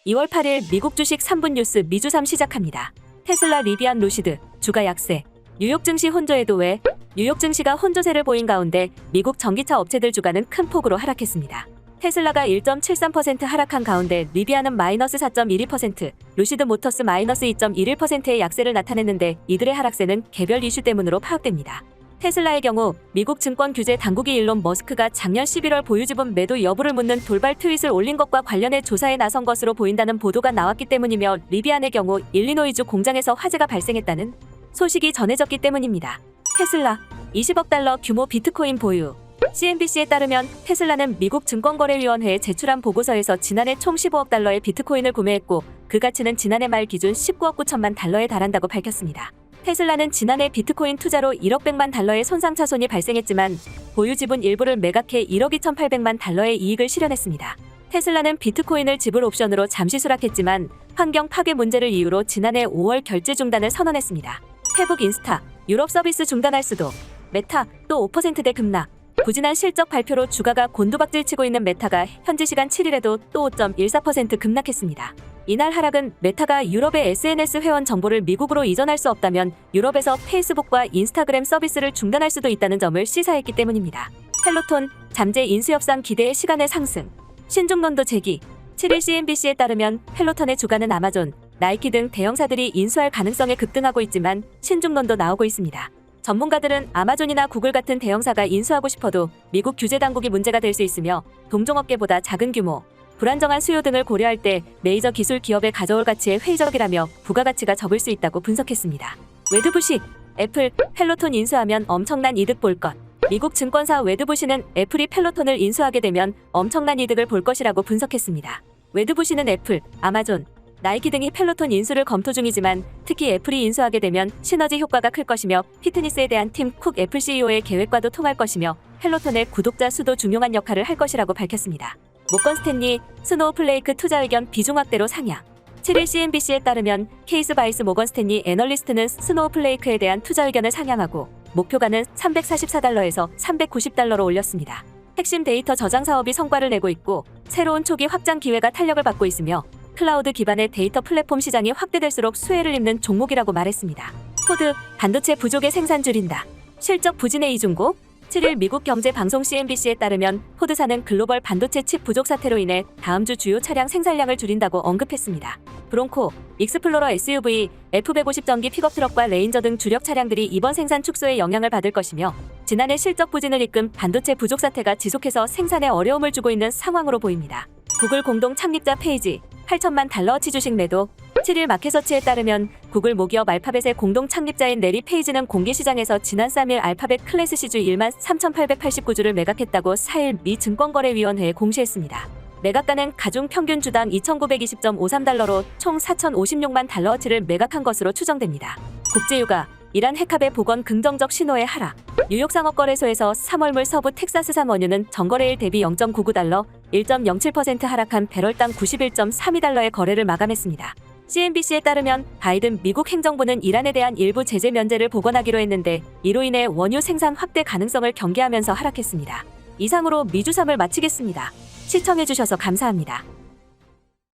2월 8일 미국 주식 3분 뉴스 미주삼 시작합니다. 테슬라 리비안 루시드, 주가 약세. 뉴욕 증시 혼조에도 왜? 뉴욕 증시가 혼조세를 보인 가운데 미국 전기차 업체들 주가는 큰 폭으로 하락했습니다. 테슬라가 1.73% 하락한 가운데 리비안은 마이너스 4.12%, 루시드 모터스 마이너스 2.11%의 약세를 나타냈는데 이들의 하락세는 개별 이슈 때문으로 파악됩니다. 테슬라의 경우 미국 증권 규제 당국이 일론 머스크가 작년 11월 보유지분 매도 여부를 묻는 돌발 트윗을 올린 것과 관련해 조사에 나선 것으로 보인다는 보도가 나왔기 때문이며 리비안의 경우 일리노이주 공장에서 화재가 발생했다는 소식이 전해졌기 때문입니다. 테슬라 20억 달러 규모 비트코인 보유. CNBC에 따르면 테슬라는 미국 증권거래위원회에 제출한 보고서에서 지난해 총 15억 달러의 비트코인을 구매했고 그 가치는 지난해 말 기준 19억 9천만 달러에 달한다고 밝혔습니다. 테슬라는 지난해 비트코인 투자로 1억 100만 달러의 손상차손이 발생했지만 보유 지분 일부를 매각해 1억 2,800만 달러의 이익을 실현했습니다. 테슬라는 비트코인을 지불 옵션으로 잠시 수락했지만 환경 파괴 문제를 이유로 지난해 5월 결제 중단을 선언했습니다. 페북 인스타, 유럽 서비스 중단할 수도. 메타, 또 5%대 급락. 부진한 실적 발표로 주가가 곤두박질치고 있는 메타가 현지 시간 7일에도 또 5.14% 급락했습니다. 이날 하락은 메타가 유럽의 SNS 회원 정보를 미국으로 이전할 수 없다면 유럽에서 페이스북과 인스타그램 서비스를 중단할 수도 있다는 점을 시사했기 때문입니다. 펠로톤, 잠재 인수협상 기대의 시간의 상승. 신중론도 제기. 7일 CNBC에 따르면 펠로톤의 주가는 아마존, 나이키 등 대형사들이 인수할 가능성에 급등하고 있지만 신중론도 나오고 있습니다. 전문가들은 아마존이나 구글 같은 대형사가 인수하고 싶어도 미국 규제 당국이 문제가 될 수 있으며 동종업계보다 작은 규모, 불안정한 수요 등을 고려할 때 메이저 기술 기업의 가져올 가치에 회의적이라며 부가가치가 적을 수 있다고 분석했습니다. 웨드부시, 애플, 펠로톤 인수하면 엄청난 이득 볼 것. 미국 증권사 웨드부시는 애플이 펠로톤을 인수하게 되면 엄청난 이득을 볼 것이라고 분석했습니다. 웨드부시는 애플, 아마존, 나이키 등이 펠로톤 인수를 검토 중이지만 특히 애플이 인수하게 되면 시너지 효과가 클 것이며 피트니스에 대한 팀 쿡 애플 CEO의 계획과도 통할 것이며 펠로톤의 구독자 수도 중요한 역할을 할 것이라고 밝혔습니다. 모건 스탠리, 스노우플레이크 투자 의견 비중 확대로 상향. 7일 CNBC에 따르면 케이스 바이스 모건 스탠리 애널리스트는 스노우플레이크에 대한 투자 의견을 상향하고 목표가는 344달러에서 390달러로 올렸습니다. 핵심 데이터 저장 사업이 성과를 내고 있고 새로운 초기 확장 기회가 탄력을 받고 있으며 클라우드 기반의 데이터 플랫폼 시장이 확대될수록 수혜를 입는 종목이라고 말했습니다. 포드, 반도체 부족의 생산 줄인다. 실적 부진의 이중국. 7일 미국 경제방송 CNBC에 따르면 포드사는 글로벌 반도체 칩 부족 사태로 인해 다음 주 주요 차량 생산량을 줄인다고 언급했습니다. 브론코, 익스플로러 SUV, F150 전기 픽업트럭과 레인저 등 주력 차량들이 이번 생산 축소에 영향을 받을 것이며 지난해 실적 부진을 이끈 반도체 부족 사태가 지속해서 생산에 어려움을 주고 있는 상황으로 보입니다. 구글 공동 창립자 페이지, 8천만 달러어치 주식 매도. 7일 마켓서치에 따르면 구글 모기업 알파벳의 공동 창립자인 내리 페이지는 공개시장에서 지난 3일 알파벳 클래스 C주 13,889주를 매각했다고 4일 미 증권거래위원회에 공시했습니다. 매각가는 가중 평균 주당 2,920.53달러로 총 4,056만 달러어치를 매각한 것으로 추정됩니다. 국제유가, 이란 핵합의 복원 긍정적 신호의 하락. 뉴욕 상업거래소에서 3월물 서부 텍사스산 원유는 전거래일 대비 0.99달러, 1.07% 하락한 배럴당 91.32달러의 거래를 마감했습니다. CNBC에 따르면 바이든 미국 행정부는 이란에 대한 일부 제재 면제를 복원하기로 했는데 이로 인해 원유 생산 확대 가능성을 경계하면서 하락했습니다. 이상으로 미주삼을 마치겠습니다. 시청해주셔서 감사합니다.